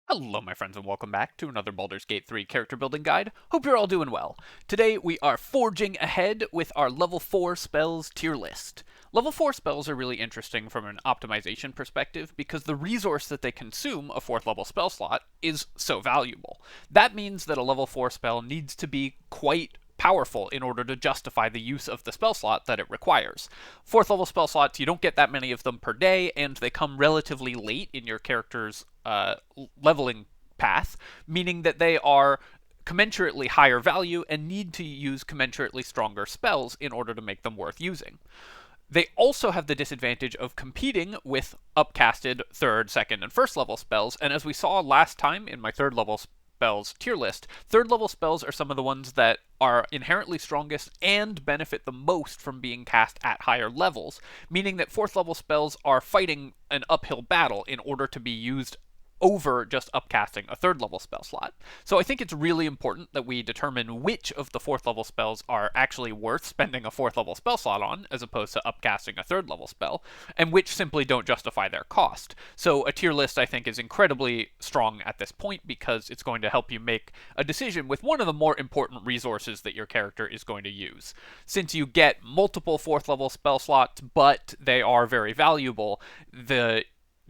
Hello my friends and welcome back to another Baldur's Gate 3 character building guide. Hope you're all doing well. Today we are forging ahead with our level 4 spells tier list. Level 4 spells are really interesting from an optimization perspective because the resource that they consume, a 4th level spell slot, is so valuable. That means that a level 4 spell needs to be quite powerful in order to justify the use of the spell slot that it requires. 4th level spell slots, you don't get that many of them per day, and they come relatively late in your character's leveling path, meaning that they are commensurately higher value and need to use commensurately stronger spells in order to make them worth using. They also have the disadvantage of competing with upcasted 3rd, 2nd, and 1st level spells, and as we saw last time in my 3rd level spells tier list, 3rd level spells are some of the ones that are inherently strongest and benefit the most from being cast at higher levels, meaning that 4th level spells are fighting an uphill battle in order to be used over just upcasting a 3rd level spell slot. So I think it's really important that we determine which of the 4th level spells are actually worth spending a 4th level spell slot on, as opposed to upcasting a 3rd level spell, and which simply don't justify their cost. So a tier list, I think, is incredibly strong at this point because it's going to help you make a decision with one of the more important resources that your character is going to use. Since you get multiple 4th level spell slots, but they are very valuable, the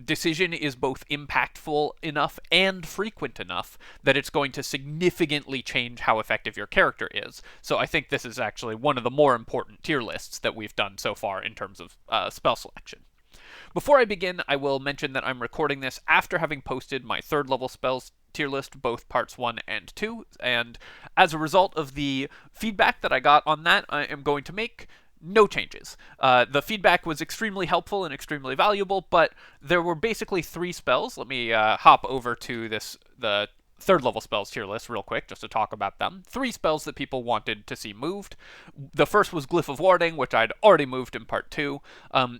decision is both impactful enough and frequent enough that it's going to significantly change how effective your character is. So I think this is actually one of the more important tier lists that we've done so far in terms of spell selection. Before I begin, I will mention that I'm recording this after having posted my 3rd level spells tier list, both parts 1 and 2, and as a result of the feedback that I got on that, I am going to make no changes. The feedback was extremely helpful and extremely valuable, but there were basically 3 spells. Let me hop over to the 3rd level spells tier list real quick just to talk about them. 3 spells that people wanted to see moved. The first was Glyph of Warding, which I'd already moved in part 2.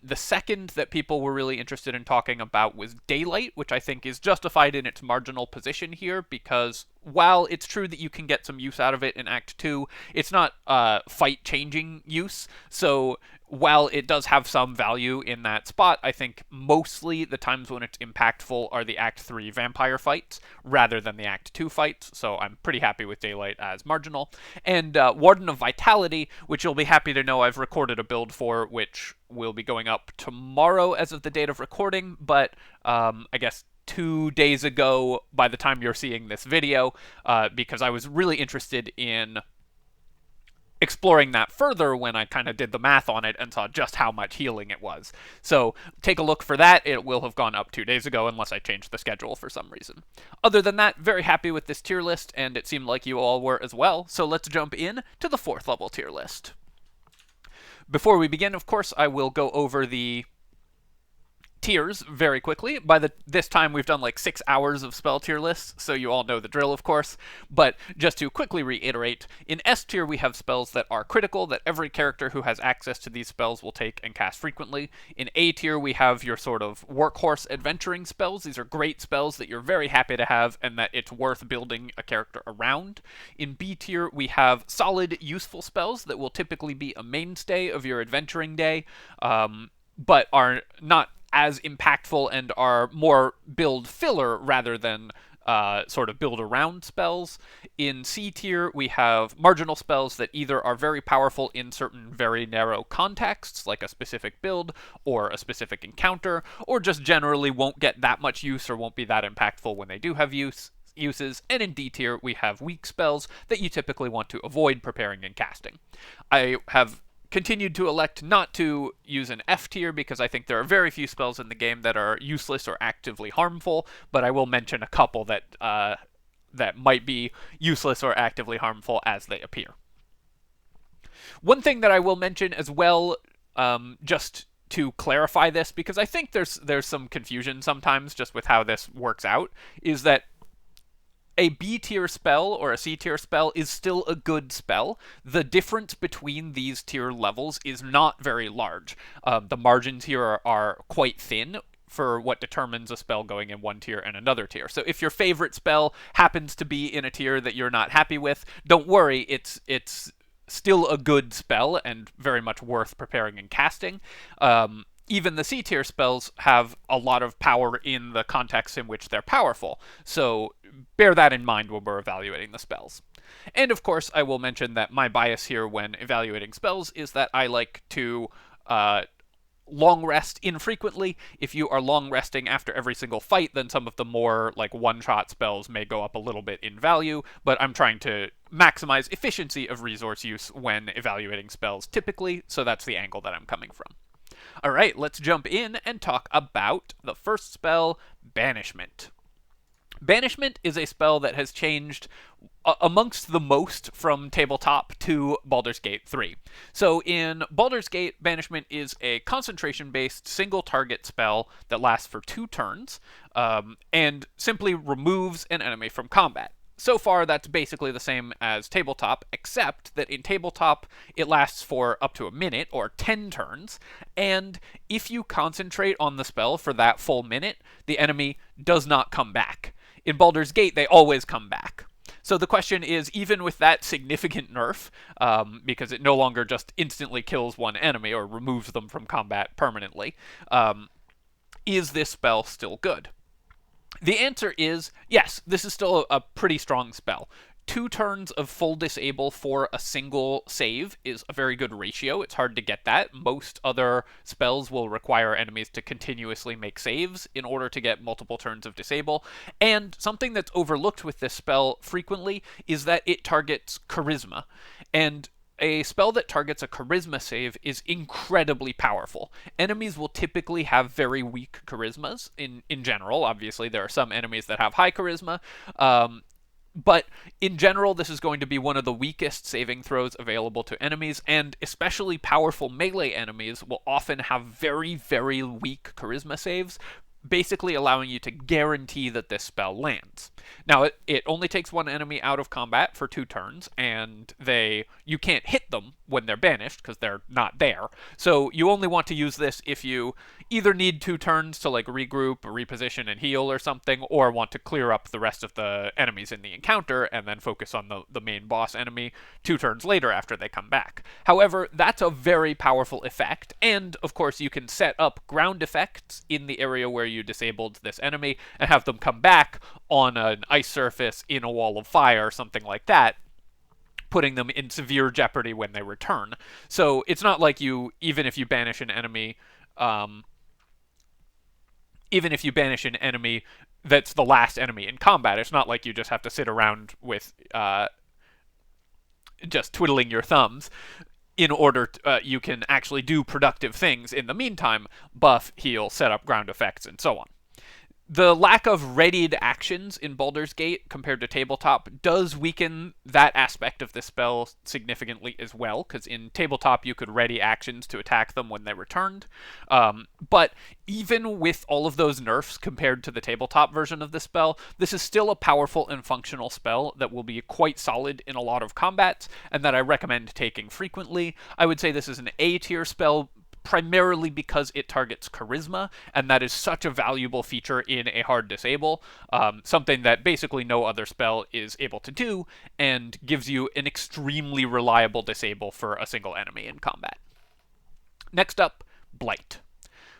The second that people were really interested in talking about was Daylight, which I think is justified in its marginal position here because while it's true that you can get some use out of it in Act 2, it's not fight-changing use, so while it does have some value in that spot, I think mostly the times when it's impactful are the Act 3 vampire fights rather than the Act 2 fights, so I'm pretty happy with Daylight as marginal. And Warden of Vitality, which you'll be happy to know I've recorded a build for, which will be going up tomorrow as of the date of recording, but I guess 2 days ago by the time you're seeing this video, because I was really interested in exploring that further when I kind of did the math on it and saw just how much healing it was. So take a look for that. It will have gone up 2 days ago unless I changed the schedule for some reason. Other than that, very happy with this tier list, and it seemed like you all were as well. So let's jump in to the 4th level tier list. Before we begin, of course, I will go over the tiers very quickly. By this time, we've done like 6 hours of spell tier lists, so you all know the drill, of course. But just to quickly reiterate, in S tier, we have spells that are critical, that every character who has access to these spells will take and cast frequently. In A tier, we have your sort of workhorse adventuring spells. These are great spells that you're very happy to have and that it's worth building a character around. In B tier, we have solid, useful spells that will typically be a mainstay of your adventuring day, but are not as impactful and are more build filler rather than sort of build around spells. In C tier, we have marginal spells that either are very powerful in certain very narrow contexts, like a specific build or a specific encounter, or just generally won't get that much use or won't be that impactful when they do have uses, and in D tier, we have weak spells that you typically want to avoid preparing and casting. I have continued to elect not to use an F tier because I think there are very few spells in the game that are useless or actively harmful, but I will mention a couple that that might be useless or actively harmful as they appear. One thing that I will mention as well, just to clarify this, because I think there's some confusion sometimes just with how this works out, is that a B tier spell or a C tier spell is still a good spell. The difference between these tier levels is not very large. The margins here are quite thin for what determines a spell going in one tier and another tier. So if your favorite spell happens to be in a tier that you're not happy with, don't worry, it's still a good spell and very much worth preparing and casting. even the C tier spells have a lot of power in the context in which they're powerful. So bear that in mind when we're evaluating the spells. And of course, I will mention that my bias here when evaluating spells is that I like to long rest infrequently. If you are long resting after every single fight, then some of the more like one-shot spells may go up a little bit in value, but I'm trying to maximize efficiency of resource use when evaluating spells typically, so that's the angle that I'm coming from. Alright, let's jump in and talk about the first spell, Banishment. Banishment is a spell that has changed amongst the most from tabletop to Baldur's Gate 3. So in Baldur's Gate, Banishment is a concentration-based single-target spell that lasts for 2 turns, and simply removes an enemy from combat. So far, that's basically the same as tabletop, except that in tabletop, it lasts for up to a minute, or 10 turns, and if you concentrate on the spell for that full minute, the enemy does not come back. In Baldur's Gate, they always come back. So the question is, even with that significant nerf, because it no longer just instantly kills one enemy or removes them from combat permanently, is this spell still good? The answer is yes, this is still a pretty strong spell. 2 turns of full disable for a single save is a very good ratio. It's hard to get that. Most other spells will require enemies to continuously make saves in order to get multiple turns of disable. And something that's overlooked with this spell frequently is that it targets charisma. And a spell that targets a charisma save is incredibly powerful. Enemies will typically have very weak charismas in general. Obviously, there are some enemies that have high charisma. But in general, this is going to be one of the weakest saving throws available to enemies, and especially powerful melee enemies will often have very, very weak charisma saves, basically allowing you to guarantee that this spell lands. Now, it only takes one enemy out of combat for 2 turns, and you can't hit them when they're banished, because they're not there. So you only want to use this if you either need 2 turns to like regroup, or reposition, and heal or something, or want to clear up the rest of the enemies in the encounter, and then focus on the main boss enemy 2 turns later after they come back. However, that's a very powerful effect, and of course you can set up ground effects in the area where you disabled this enemy, and have them come back on an ice surface, in a wall of fire, something like that, putting them in severe jeopardy when they return. So it's not like even if you banish an enemy, that's the last enemy in combat, it's not like you just have to sit around with just twiddling your thumbs. In order you can actually do productive things in the meantime, buff, heal, set up ground effects, and so on. The lack of readied actions in Baldur's Gate compared to tabletop does weaken that aspect of this spell significantly as well, because in tabletop you could ready actions to attack them when they returned. But even with all of those nerfs compared to the tabletop version of the spell, this is still a powerful and functional spell that will be quite solid in a lot of combats, and that I recommend taking frequently. I would say this is an A tier spell, primarily because it targets charisma, and that is such a valuable feature in a hard disable, something that basically no other spell is able to do, and gives you an extremely reliable disable for a single enemy in combat. Next up, Blight.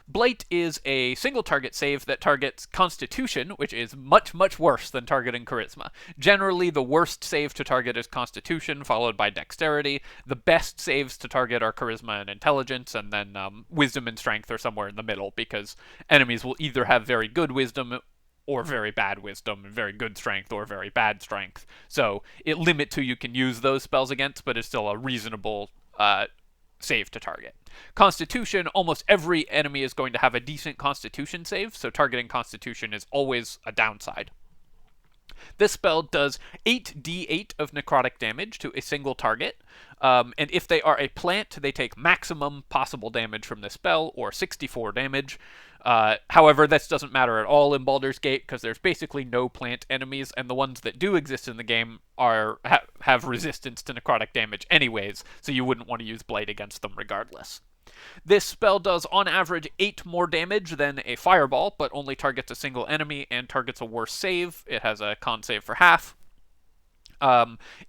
Blight is a single target save that targets Constitution, which is much, much worse than targeting Charisma. Generally, the worst save to target is Constitution, followed by Dexterity. The best saves to target are Charisma and Intelligence, and then Wisdom and Strength are somewhere in the middle, because enemies will either have very good Wisdom or very bad Wisdom, and very good Strength or very bad Strength. So it limits who you can use those spells against, but it's still a reasonable save to target. Constitution, almost every enemy is going to have a decent Constitution save, so targeting Constitution is always a downside. This spell does 8d8 of necrotic damage to a single target, and if they are a plant, they take maximum possible damage from this spell, or 64 damage. However, this doesn't matter at all in Baldur's Gate, because there's basically no plant enemies, and the ones that do exist in the game have resistance to necrotic damage anyways, so you wouldn't want to use Blight against them regardless. This spell does, on average, 8 more damage than a fireball, but only targets a single enemy and targets a worse save. It has a con save for half.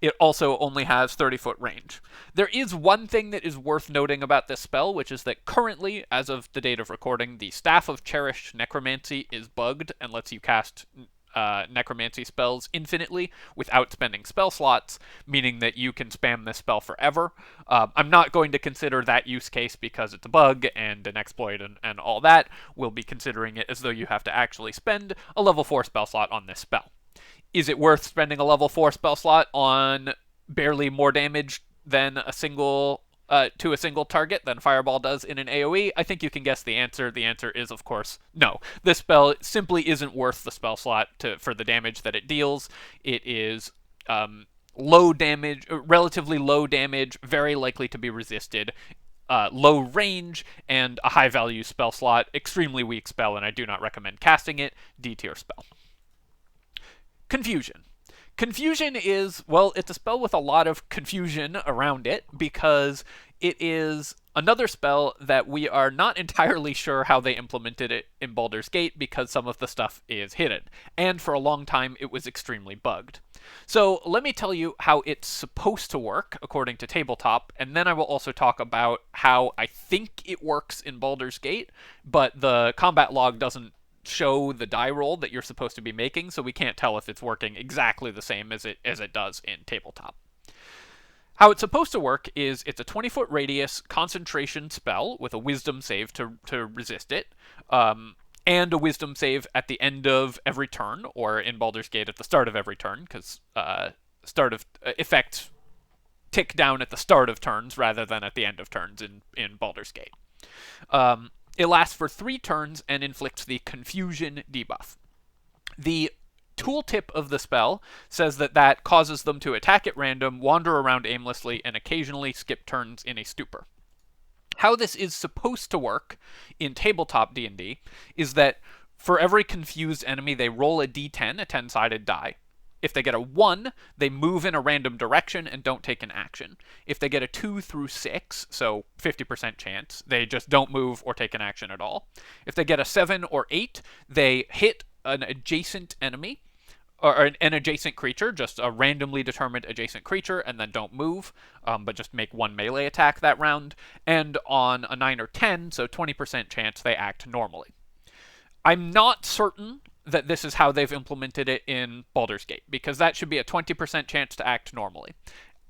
It also only has 30-foot range. There is one thing that is worth noting about this spell, which is that currently, as of the date of recording, the Staff of Cherished Necromancy is bugged and lets you cast necromancy spells infinitely without spending spell slots, meaning that you can spam this spell forever. I'm not going to consider that use case because it's a bug and an exploit and all that. We'll be considering it as though you have to actually spend a level 4 spell slot on this spell. Is it worth spending a level 4 spell slot on barely more damage than a single target than Fireball does in an AoE? I think you can guess the answer. The answer is, of course, no. This spell simply isn't worth the spell slot for the damage that it deals. It is low damage, relatively low damage, very likely to be resisted, low range, and a high value spell slot. Extremely weak spell, and I do not recommend casting it. D tier spell. Confusion. Confusion is, well, it's a spell with a lot of confusion around it because it is another spell that we are not entirely sure how they implemented it in Baldur's Gate because some of the stuff is hidden. And for a long time, it was extremely bugged. So let me tell you how it's supposed to work according to Tabletop, and then I will also talk about how I think it works in Baldur's Gate, but the combat log doesn't show the die roll that you're supposed to be making, so we can't tell if it's working exactly the same as it does in Tabletop. How it's supposed to work is it's a 20-foot radius concentration spell with a wisdom save to resist it, and a wisdom save at the end of every turn, or in Baldur's Gate at the start of every turn, because start of effects tick down at the start of turns rather than at the end of turns in Baldur's Gate. It lasts for 3 turns and inflicts the Confusion debuff. The tooltip of the spell says that causes them to attack at random, wander around aimlessly, and occasionally skip turns in a stupor. How this is supposed to work in Tabletop D&D is that for every confused enemy, they roll a d10, a 10-sided die. If they get a 1, they move in a random direction and don't take an action. If they get a 2 through 6, so 50% chance, they just don't move or take an action at all. If they get a 7 or 8, they hit an adjacent enemy, or an adjacent creature, just a randomly determined adjacent creature, and then don't move, but just make 1 melee attack that round. And on a 9 or 10, so 20% chance, they act normally. I'm not certain that this is how they've implemented it in Baldur's Gate, because that should be a 20% chance to act normally.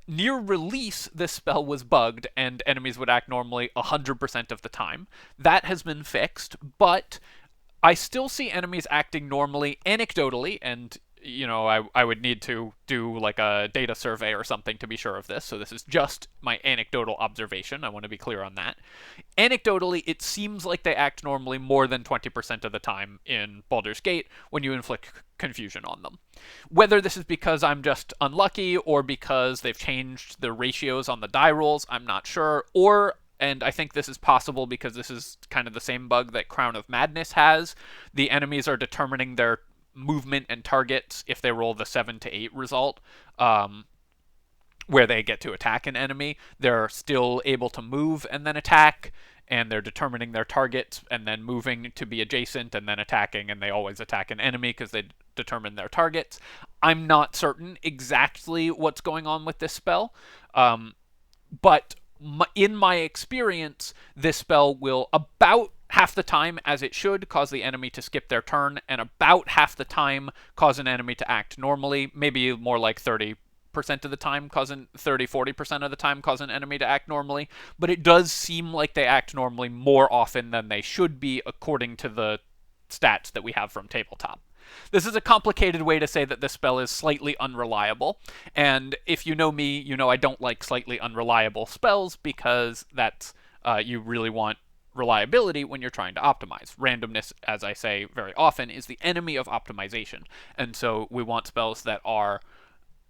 Near release, this spell was bugged, and enemies would act normally 100% of the time. That has been fixed, but I still see enemies acting normally anecdotally, and I would need to do like a data survey or something to be sure of this, so this is just my anecdotal observation. I want to be clear on that. Anecdotally, it seems like they act normally more than 20% of the time in Baldur's Gate when you inflict confusion on them. Whether this is because I'm just unlucky or because they've changed the ratios on the die rolls, I'm not sure, and I think this is possible because this is kind of the same bug that Crown of Madness has. The enemies are determining their movement and targets if they roll the 7 to 8 result, where they get to attack an enemy. They're still able to move and then attack, and they're determining their targets and then moving to be adjacent and then attacking, and they always attack an enemy because they determine their targets. I'm not certain exactly what's going on with this spell, but in my experience, this spell will about half the time, as it should, cause the enemy to skip their turn, and about half the time cause an enemy to act normally, maybe more like 30% of the time, 40% of the time cause an enemy to act normally, but it does seem like they act normally more often than they should be according to the stats that we have from Tabletop. This is a complicated way to say that this spell is slightly unreliable, and if you know me, you know I don't like slightly unreliable spells because that's, you really want reliability when you're trying to optimize. Randomness, as I say very often, is the enemy of optimization, and so we want spells that are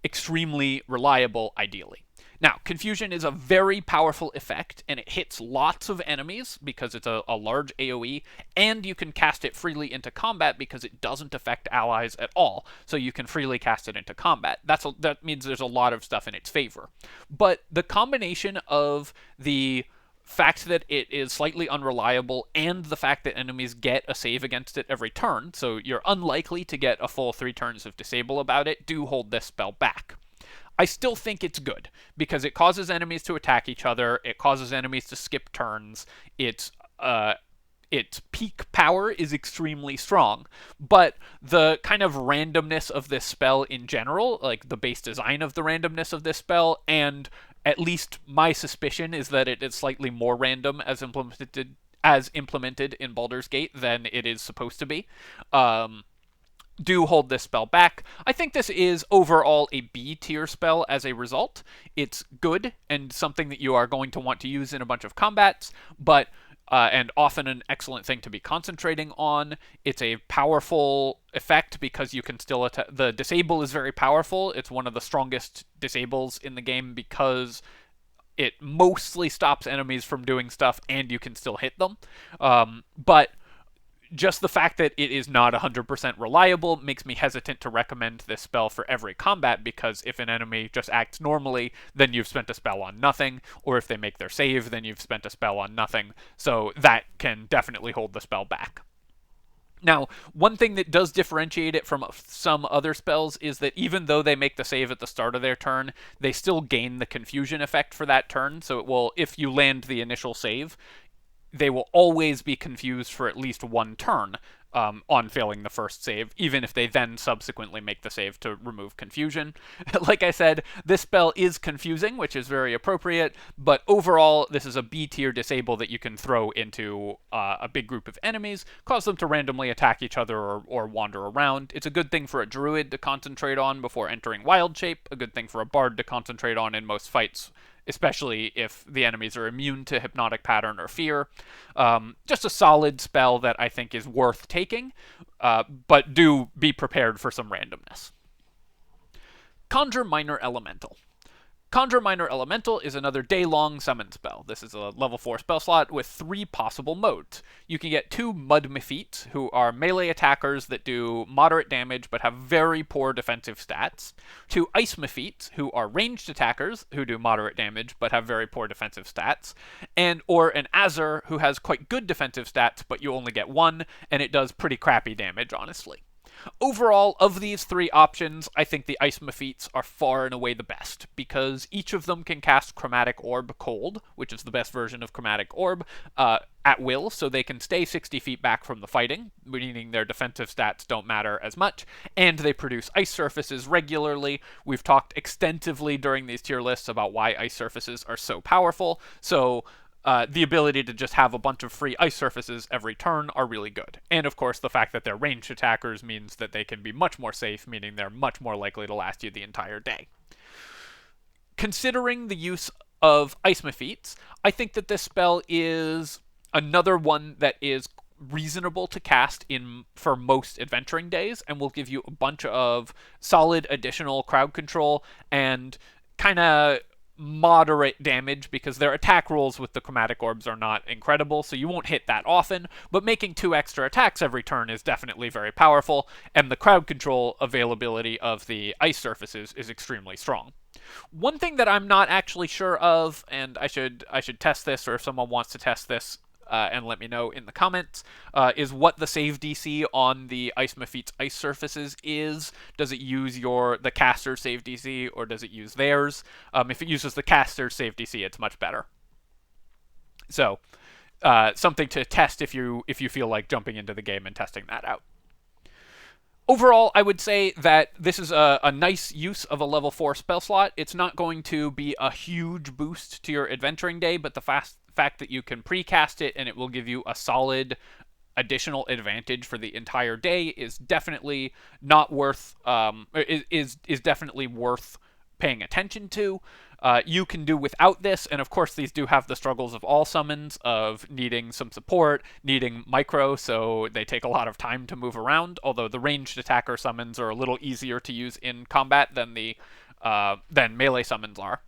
extremely reliable, ideally. Now, Confusion is a very powerful effect, and it hits lots of enemies because it's a large AoE, and you can cast it freely into combat because it doesn't affect allies at all, so you can freely cast it into combat. That means there's a lot of stuff in its favor. But the combination of the fact that it is slightly unreliable and the fact that enemies get a save against it every turn, so you're unlikely to get a full 3 turns of disable about it, do hold this spell back. I still think it's good, because it causes enemies to attack each other, it causes enemies to skip turns, its peak power is extremely strong, but the kind of randomness of this spell in general, like the base design of the randomness of this spell, and at least my suspicion is that it is slightly more random as implemented in Baldur's Gate than it is supposed to be. Do hold this spell back. I think this is overall a B tier spell as a result. It's good and something that you are going to want to use in a bunch of combats, but and often an excellent thing to be concentrating on. It's a powerful effect because you can still attack. The disable is very powerful. It's one of the strongest disables in the game because it mostly stops enemies from doing stuff and you can still hit them. But just the fact that it is not 100% reliable makes me hesitant to recommend this spell for every combat, because if an enemy just acts normally, then you've spent a spell on nothing, or if they make their save, then you've spent a spell on nothing, so that can definitely hold the spell back. Now, one thing that does differentiate it from some other spells is that even though they make the save at the start of their turn, they still gain the confusion effect for that turn, so it will, if you land the initial save, they will always be confused for at least one turn on failing the first save, even if they then subsequently make the save to remove confusion. Like I said, this spell is confusing, which is very appropriate, but overall, this is a B-tier disable that you can throw into a big group of enemies, cause them to randomly attack each other or wander around. It's a good thing for a druid to concentrate on before entering wild shape, a good thing for a bard to concentrate on in most fights, especially if the enemies are immune to Hypnotic Pattern or Fear. Just a solid spell that I think is worth taking, but do be prepared for some randomness. Conjure Minor Elemental. Conjure Minor Elemental is another day-long summon spell. This is a level 4 spell slot with 3 possible modes. You can get 2 Mud Mephits, who are melee attackers that do moderate damage but have very poor defensive stats. 2 Ice Mephits, who are ranged attackers who do moderate damage but have very poor defensive stats. Or an Azur, who has quite good defensive stats, but you only get 1, and it does pretty crappy damage, honestly. Overall, of these 3 options, I think the Ice Mephits are far and away the best, because each of them can cast Chromatic Orb Cold, which is the best version of Chromatic Orb, at will, so they can stay 60 feet back from the fighting, meaning their defensive stats don't matter as much, and they produce ice surfaces regularly. We've talked extensively during these tier lists about why ice surfaces are so powerful, so the ability to just have a bunch of free ice surfaces every turn are really good. And of course, the fact that they're ranged attackers means that they can be much more safe, meaning they're much more likely to last you the entire day. Considering the use of Ice Mephits, I think that this spell is another one that is reasonable to cast for most adventuring days, and will give you a bunch of solid additional crowd control and kind of moderate damage, because their attack rolls with the chromatic orbs are not incredible, so you won't hit that often, but making 2 extra attacks every turn is definitely very powerful, and the crowd control availability of the ice surfaces is extremely strong. One thing that I'm not actually sure of, and I should test this, or if someone wants to test this, and let me know in the comments, is what the save DC on the Ice Mephit's ice surfaces is. Does it use the caster's save DC, or does it use theirs? If it uses the caster's save DC, it's much better. So, something to test if you feel like jumping into the game and testing that out. Overall, I would say that this is a nice use of a level 4 spell slot. It's not going to be a huge boost to your adventuring day, but the fact that you can precast it and it will give you a solid additional advantage for the entire day is definitely not worth is definitely worth paying attention to. You can do without this, and of course these do have the struggles of all summons, of needing some support, needing micro, so they take a lot of time to move around, although the ranged attacker summons are a little easier to use in combat than melee summons are.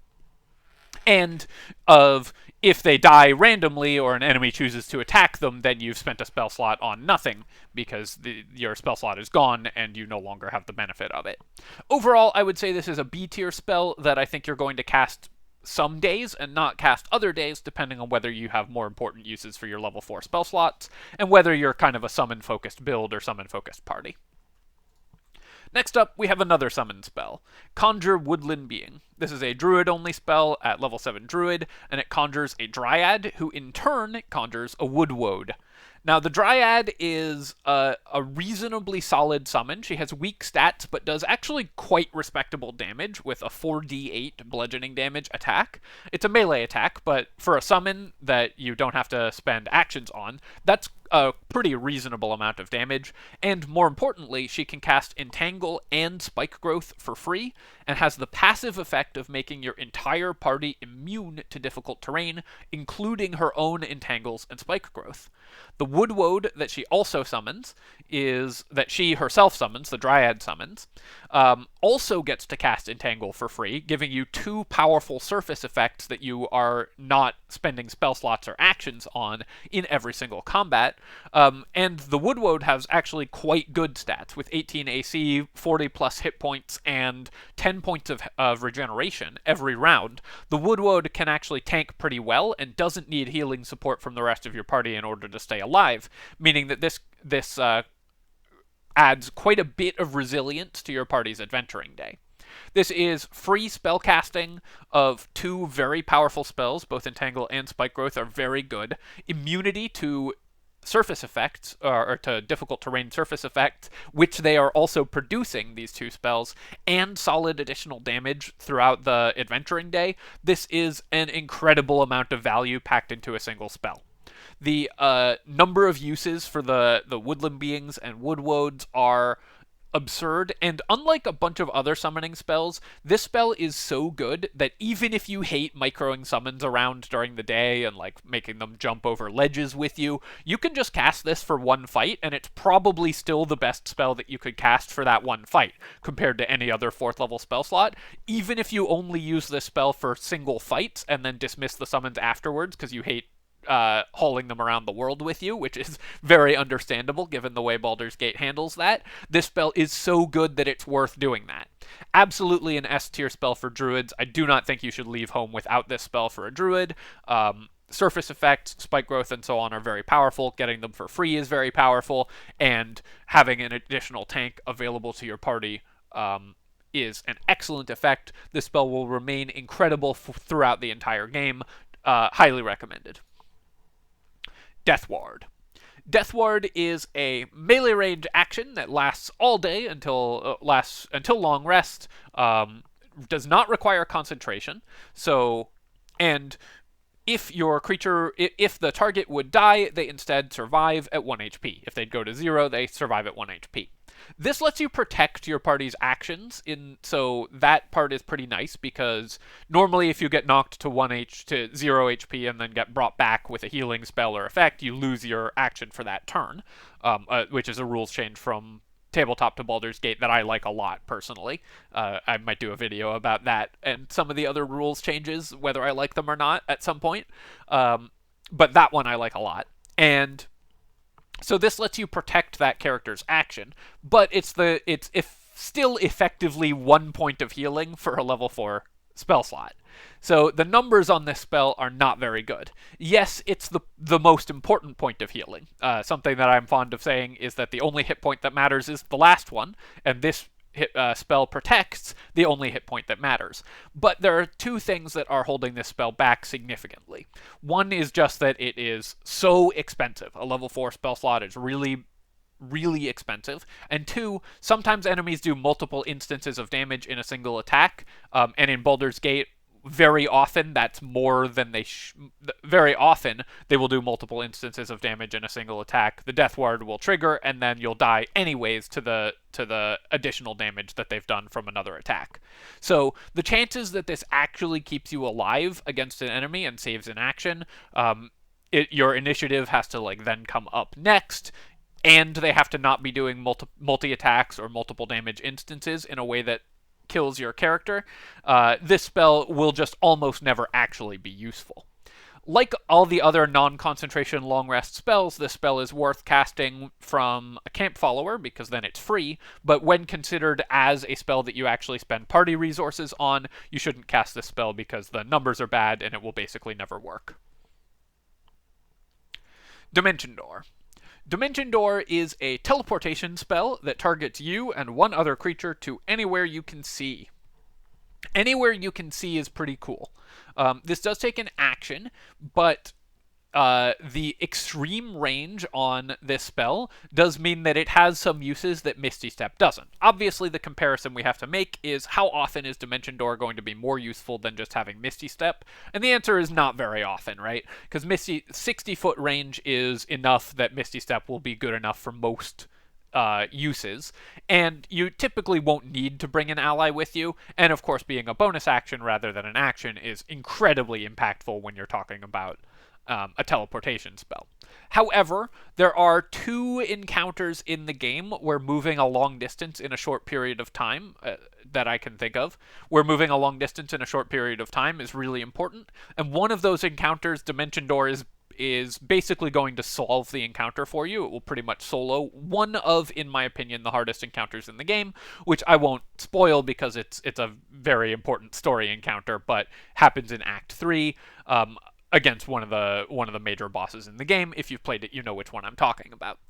And of if they die randomly or an enemy chooses to attack them, then you've spent a spell slot on nothing, because your spell slot is gone and you no longer have the benefit of it. Overall, I would say this is a B-tier spell that I think you're going to cast some days and not cast other days, depending on whether you have more important uses for your level 4 spell slots, and whether you're kind of a summon-focused build or summon-focused party. Next up, we have another summon spell, Conjure Woodland Being. This is a druid-only spell at level 7 druid, and it conjures a dryad, who in turn conjures a woodwode. Now, the Dryad is a reasonably solid summon. She has weak stats, but does actually quite respectable damage with a 4d8 bludgeoning damage attack. It's a melee attack, but for a summon that you don't have to spend actions on, that's a pretty reasonable amount of damage, and more importantly, she can cast Entangle and Spike Growth for free, and has the passive effect of making your entire party immune to difficult terrain, including her own Entangles and Spike Growth. The Woodwode that she also summons that she herself summons, the Dryad summons, also gets to cast Entangle for free, giving you 2 powerful surface effects that you are not spending spell slots or actions on in every single combat. And the Woodwode has actually quite good stats, with 18 AC, 40 plus hit points, and 10 points of regeneration every round. The Woodwode can actually tank pretty well and doesn't need healing support from the rest of your party in order to stay alive, meaning that this adds quite a bit of resilience to your party's adventuring day. This is free spellcasting of 2 very powerful spells. Both Entangle and Spike Growth are very good. Immunity to surface effects, or to difficult terrain surface effects, which they are also producing, these 2 spells, and solid additional damage throughout the adventuring day. This is an incredible amount of value packed into a single spell. The number of uses for the Woodland Beings and Woodwodes are absurd, and unlike a bunch of other summoning spells, this spell is so good that even if you hate microing summons around during the day and like making them jump over ledges with you, you can just cast this for one fight, and it's probably still the best spell that you could cast for that one fight compared to any other 4th level spell slot. Even if you only use this spell for single fights and then dismiss the summons afterwards because you hate hauling them around the world with you, which is very understandable given the way Baldur's Gate handles that, this spell is so good that it's worth doing that. Absolutely an S tier spell for druids. I do not think you should leave home without this spell for a druid. Surface effects, Spike Growth, and so on are very powerful. Getting them for free is very powerful, and having an additional tank available to your party is an excellent effect. This spell will remain incredible throughout the entire game. Highly recommended. Deathward. Deathward is a melee range action that lasts all day until long rest. Does not require concentration. And if the target would die, they instead survive at 1 HP. If they'd go to 0, they survive at 1 HP. This lets you protect your party's actions, so that part is pretty nice, because normally if you get knocked to 0 HP and then get brought back with a healing spell or effect, you lose your action for that turn, which is a rules change from Tabletop to Baldur's Gate that I like a lot, personally. I might do a video about that and some of the other rules changes, whether I like them or not, at some point. But that one I like a lot. And so this lets you protect that character's action, but it's still effectively 1 point of healing for a level 4 spell slot. So the numbers on this spell are not very good. Yes, it's the most important point of healing. Something that I'm fond of saying is that the only hit point that matters is the last one, and this spell protects the only hit point that matters. But there are 2 things that are holding this spell back significantly. One is just that it is so expensive. A level 4 spell slot is really, really expensive. And 2, sometimes enemies do multiple instances of damage in a single attack, and in Baldur's Gate, very often that's more than very often they will do multiple instances of damage in a single attack. The Death Ward will trigger, and then you'll die anyways to the additional damage that they've done from another attack. So the chances that this actually keeps you alive against an enemy and saves an action, your initiative has to then come up next, and they have to not be doing multi-attacks or multiple damage instances in a way that kills your character. This spell will just almost never actually be useful. Like all the other non-concentration long rest spells, this spell is worth casting from a camp follower, because then it's free, but when considered as a spell that you actually spend party resources on, you shouldn't cast this spell because the numbers are bad and it will basically never work. Dimension Door. Dimension Door is a teleportation spell that targets you and one other creature to anywhere you can see. Anywhere you can see is pretty cool. This does take an action, but the extreme range on this spell does mean that it has some uses that Misty Step doesn't. Obviously, the comparison we have to make is how often is Dimension Door going to be more useful than just having Misty Step? And the answer is not very often, right? Because 60-foot range is enough that Misty Step will be good enough for most uses, and you typically won't need to bring an ally with you, and of course being a bonus action rather than an action is incredibly impactful when you're talking about a teleportation spell. However, there are 2 encounters in the game where moving a long distance in a short period of time that I can think of, where moving a long distance in a short period of time is really important, and one of those encounters, Dimension Door, is basically going to solve the encounter for you. It will pretty much solo one of, in my opinion, the hardest encounters in the game, which I won't spoil because it's a very important story encounter, but happens in Act 3. Against one of the major bosses in the game. If you've played it, you know which one I'm talking about.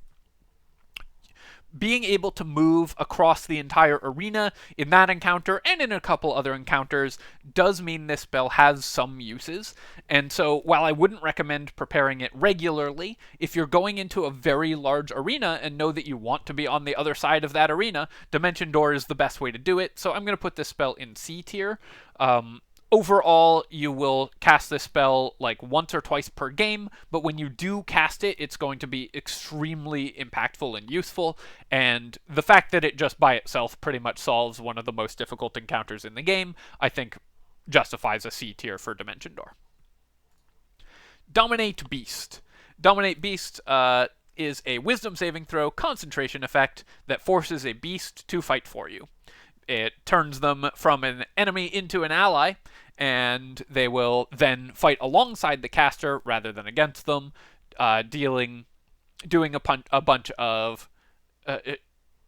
Being able to move across the entire arena in that encounter and in a couple other encounters does mean this spell has some uses. And so while I wouldn't recommend preparing it regularly, if you're going into a very large arena and know that you want to be on the other side of that arena, Dimension Door is the best way to do it. So I'm going to put this spell in C tier. Overall, you will cast this spell like once or twice per game, but when you do cast it, it's going to be extremely impactful and useful, and the fact that it just by itself pretty much solves one of the most difficult encounters in the game, I think justifies a C tier for Dimension Door. Dominate Beast. Dominate Beast is a wisdom saving throw concentration effect that forces a beast to fight for you. It turns them from an enemy into an ally, and they will then fight alongside the caster rather than against them, doing a bunch of,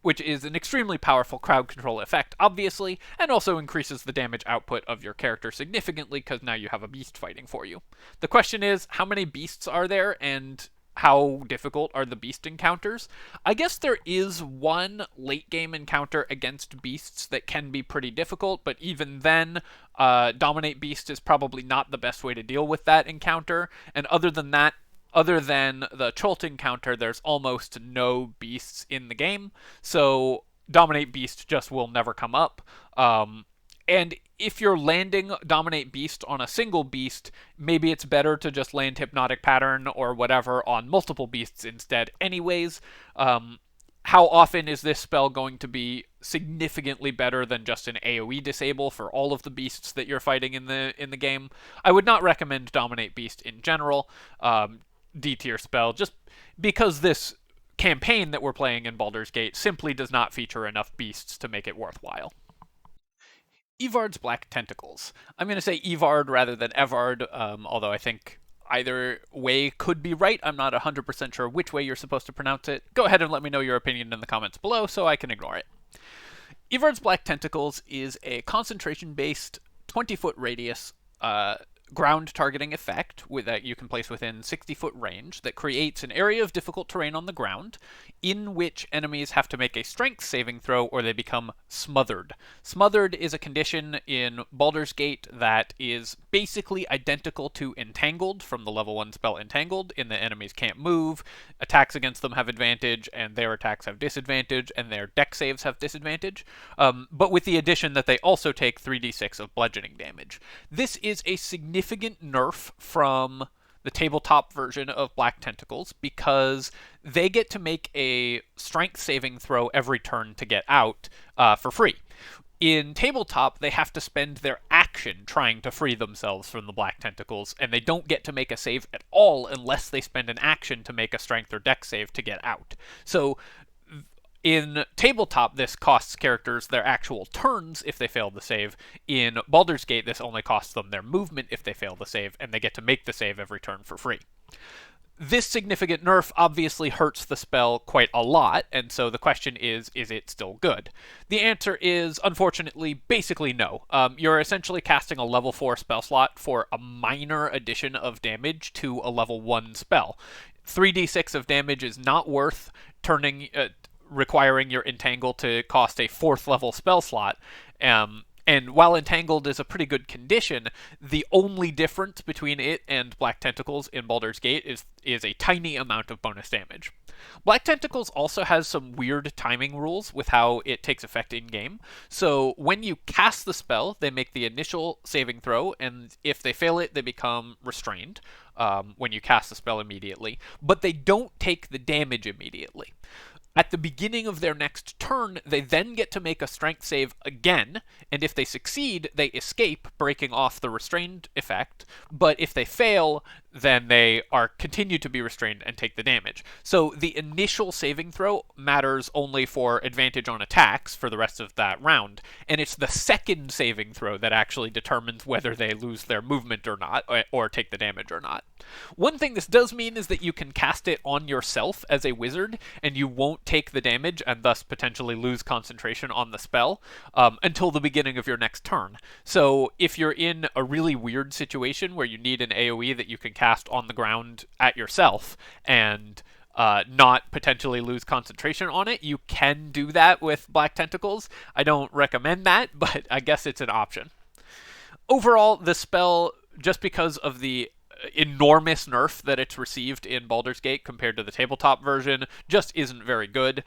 which is an extremely powerful crowd control effect, obviously, and also increases the damage output of your character significantly because now you have a beast fighting for you. The question is, how many beasts are there, and how difficult are the beast encounters? I guess there is one late game encounter against beasts that can be pretty difficult, but even then, Dominate Beast is probably not the best way to deal with that encounter, and other than that, other than the Cholt encounter, there's almost no beasts in the game, so Dominate Beast just will never come up. And if you're landing Dominate Beast on a single beast, maybe it's better to just land Hypnotic Pattern or whatever on multiple beasts instead anyways. How often is this spell going to be significantly better than just an AoE disable for all of the beasts that you're fighting in the game? I would not recommend Dominate Beast in general, D tier spell, just because this campaign that we're playing in Baldur's Gate simply does not feature enough beasts to make it worthwhile. Evard's Black Tentacles. I'm going to say Evard rather than Evard, although I think either way could be right. I'm not 100% sure which way you're supposed to pronounce it. Go ahead and let me know your opinion in the comments below so I can ignore it. Evard's Black Tentacles is a concentration-based 20-foot radius ground targeting effect that you can place within 60-foot range that creates an area of difficult terrain on the ground in which enemies have to make a strength saving throw or they become smothered. Smothered is a condition in Baldur's Gate that is basically identical to Entangled from the level 1 spell Entangled, in that enemies can't move, attacks against them have advantage, and their attacks have disadvantage, and their dex saves have disadvantage, but with the addition that they also take 3d6 of bludgeoning damage. This is a significant nerf from the tabletop version of Black Tentacles because they get to make a strength saving throw every turn to get out for free. In tabletop, they have to spend their action trying to free themselves from the Black Tentacles, and they don't get to make a save at all unless they spend an action to make a strength or dex save to get out. So in tabletop, this costs characters their actual turns if they fail the save. In Baldur's Gate, this only costs them their movement if they fail the save, and they get to make the save every turn for free. This significant nerf obviously hurts the spell quite a lot, and so the question is it still good? The answer is, unfortunately, basically no. You're essentially casting a level 4 spell slot for a minor addition of damage to a level 1 spell. 3d6 of damage is not worth requiring your Entangle to cost a 4th level spell slot. And while Entangled is a pretty good condition, the only difference between it and Black Tentacles in Baldur's Gate is a tiny amount of bonus damage. Black Tentacles also has some weird timing rules with how it takes effect in-game. So when you cast the spell, they make the initial saving throw, and if they fail it, they become restrained when you cast the spell immediately. But they don't take the damage immediately. At the beginning of their next turn, they then get to make a strength save again, and if they succeed, they escape, breaking off the restrained effect, but if they fail, then they are continued to be restrained and take the damage. So the initial saving throw matters only for advantage on attacks for the rest of that round, and it's the second saving throw that actually determines whether they lose their movement or not, or take the damage or not. One thing this does mean is that you can cast it on yourself as a wizard, and you won't take the damage and thus potentially lose concentration on the spell until the beginning of your next turn. So if you're in a really weird situation where you need an AoE that you can cast on the ground at yourself and not potentially lose concentration on it, you can do that with Black Tentacles. I don't recommend that, but I guess it's an option. Overall, the spell, just because of the enormous nerf that it's received in Baldur's Gate compared to the tabletop version, just isn't very good.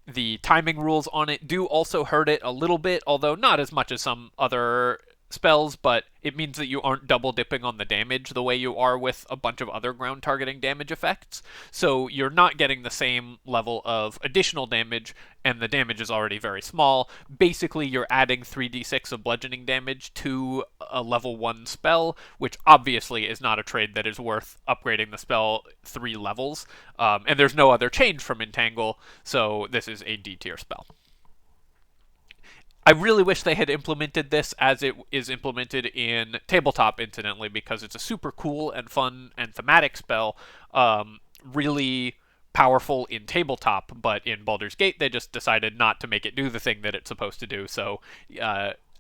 The timing rules on it do also hurt it a little bit, although not as much as some other spells, but it means that you aren't double dipping on the damage the way you are with a bunch of other ground targeting damage effects. So you're not getting the same level of additional damage, and the damage is already very small. Basically, you're adding 3d6 of bludgeoning damage to a level 1 spell, which obviously is not a trade that is worth upgrading the spell 3 levels. And there's no other change from Entangle, so this is a D tier spell. I really wish they had implemented this as it is implemented in Tabletop, incidentally, because it's a super cool and fun and thematic spell, really powerful in Tabletop, but in Baldur's Gate they just decided not to make it do the thing that it's supposed to do, so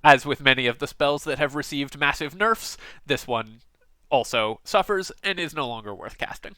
as with many of the spells that have received massive nerfs, this one also suffers and is no longer worth casting.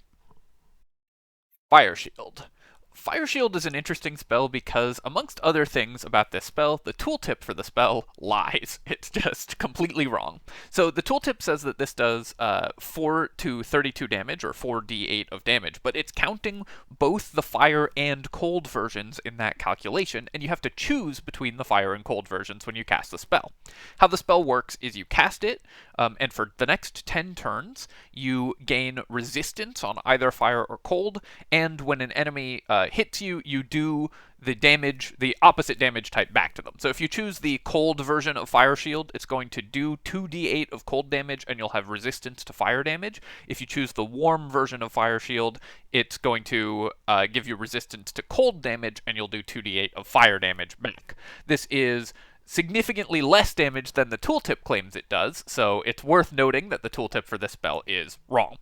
Fire Shield. Fire Shield is an interesting spell because, amongst other things about this spell, the tooltip for the spell lies. It's just completely wrong. So the tooltip says that this does 4 to 32 damage, or 4d8 of damage, but it's counting both the fire and cold versions in that calculation, and you have to choose between the fire and cold versions when you cast the spell. How the spell works is you cast it, and for the next 10 turns, you gain resistance on either fire or cold, and when an enemy hits you, you do the opposite damage type back to them. So if you choose the cold version of Fire Shield, it's going to do 2d8 of cold damage, and you'll have resistance to fire damage. If you choose the warm version of Fire Shield, it's going to give you resistance to cold damage, and you'll do 2d8 of fire damage back. This is significantly less damage than the tooltip claims it does, so it's worth noting that the tooltip for this spell is wrong.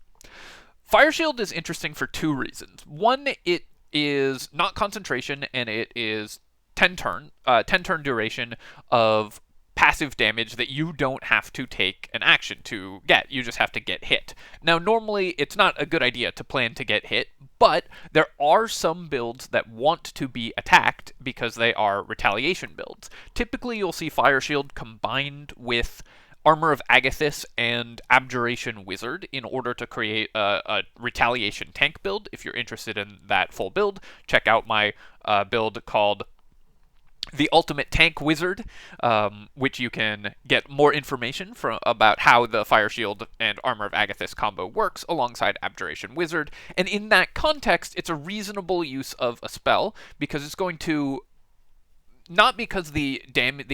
Fire Shield is interesting for 2 reasons. One, it is not concentration, and it is 10 turn duration of passive damage that you don't have to take an action to get. You just have to get hit. Now, normally, it's not a good idea to plan to get hit, but there are some builds that want to be attacked because they are retaliation builds. Typically, you'll see Fire Shield combined with Armor of Agathys and Abjuration Wizard in order to create a retaliation tank build. If you're interested in that full build, check out my build called the Ultimate Tank Wizard, which you can get more information about how the Fire Shield and Armor of Agathys combo works alongside Abjuration Wizard. And in that context, it's a reasonable use of a spell because it's going to, not because the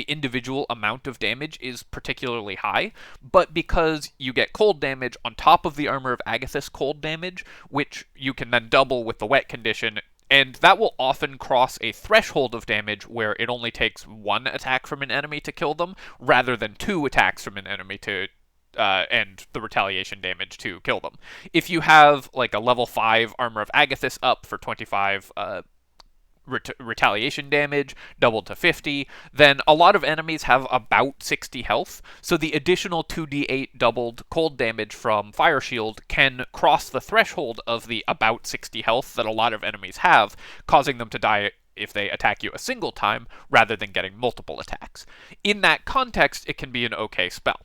individual amount of damage is particularly high, but because you get cold damage on top of the Armor of Agathys cold damage, which you can then double with the wet condition, and that will often cross a threshold of damage where it only takes 1 attack from an enemy to kill them, rather than 2 attacks from an enemy to and the retaliation damage to kill them. If you have like a level 5 Armor of Agathys up for 25 retaliation damage, doubled to 50, then a lot of enemies have about 60 health, so the additional 2d8 doubled cold damage from Fire Shield can cross the threshold of the about 60 health that a lot of enemies have, causing them to die if they attack you a single time rather than getting multiple attacks. In that context, it can be an okay spell.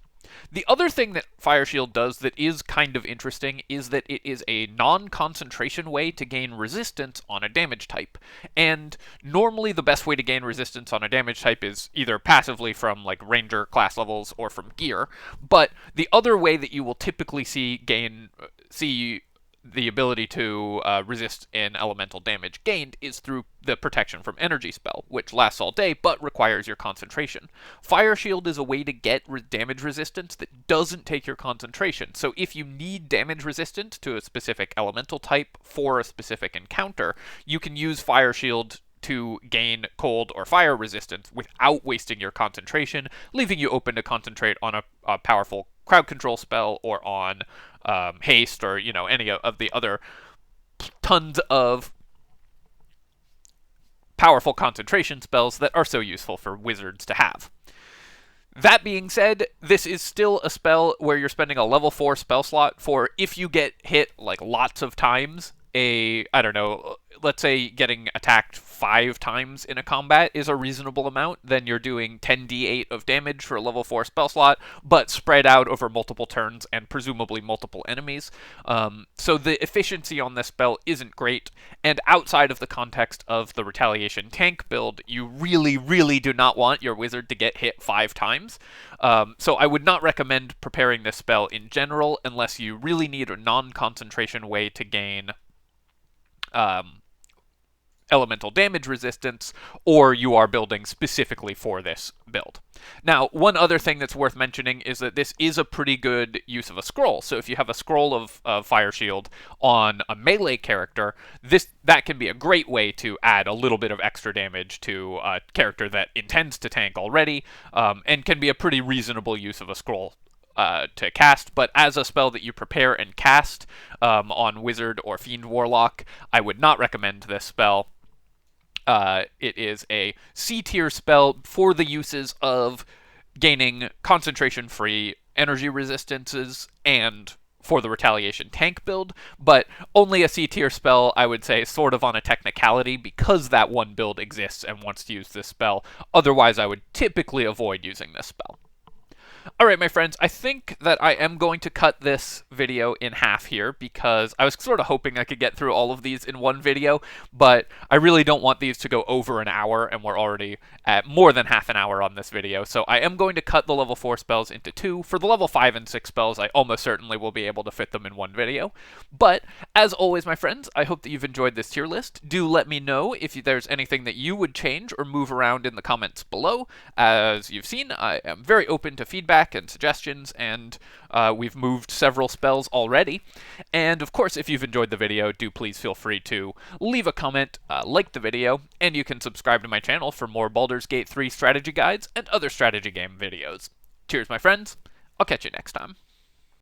The other thing that Fire Shield does that is kind of interesting is that it is a non-concentration way to gain resistance on a damage type. And normally the best way to gain resistance on a damage type is either passively from like ranger class levels or from gear, but the other way that you will typically see the ability to resist an elemental damage gained is through the protection from energy spell, which lasts all day but requires your concentration. Fire Shield is a way to get damage resistance that doesn't take your concentration, so if you need damage resistance to a specific elemental type for a specific encounter, you can use Fire Shield to gain cold or fire resistance without wasting your concentration, leaving you open to concentrate on a powerful crowd control spell or on haste or, you know, any of the other tons of powerful concentration spells that are so useful for wizards to have. That being said, this is still a spell where you're spending a level 4 spell slot for if you get hit like lots of times. I don't know, let's say getting attacked 5 times in a combat is a reasonable amount, then you're doing 10d8 of damage for a level 4 spell slot, but spread out over multiple turns and presumably multiple enemies. So the efficiency on this spell isn't great, and outside of the context of the retaliation tank build, you really, really do not want your wizard to get hit 5 times. So I would not recommend preparing this spell in general unless you really need a non-concentration way to gain elemental damage resistance, or you are building specifically for this build. Now, one other thing that's worth mentioning is that this is a pretty good use of a scroll. So if you have a scroll of Fire Shield on a melee character, that can be a great way to add a little bit of extra damage to a character that intends to tank already, and can be a pretty reasonable use of a scroll to cast, but as a spell that you prepare and cast on Wizard or Fiend Warlock, I would not recommend this spell. It is a C-tier spell for the uses of gaining concentration-free energy resistances and for the retaliation tank build, but only a C-tier spell, I would say, sort of on a technicality because that one build exists and wants to use this spell. Otherwise, I would typically avoid using this spell. Alright, my friends, I think that I am going to cut this video in half here because I was sort of hoping I could get through all of these in one video, but I really don't want these to go over an hour, and we're already at more than half an hour on this video, so I am going to cut the level 4 spells into 2. For the level 5 and 6 spells, I almost certainly will be able to fit them in one video. But, as always, my friends, I hope that you've enjoyed this tier list. Do let me know if there's anything that you would change or move around in the comments below. As you've seen, I am very open to feedback and suggestions, and we've moved several spells already. And of course, if you've enjoyed the video, do please feel free to leave a comment, like the video, and you can subscribe to my channel for more Baldur's Gate 3 strategy guides and other strategy game videos. Cheers, my friends. I'll catch you next time.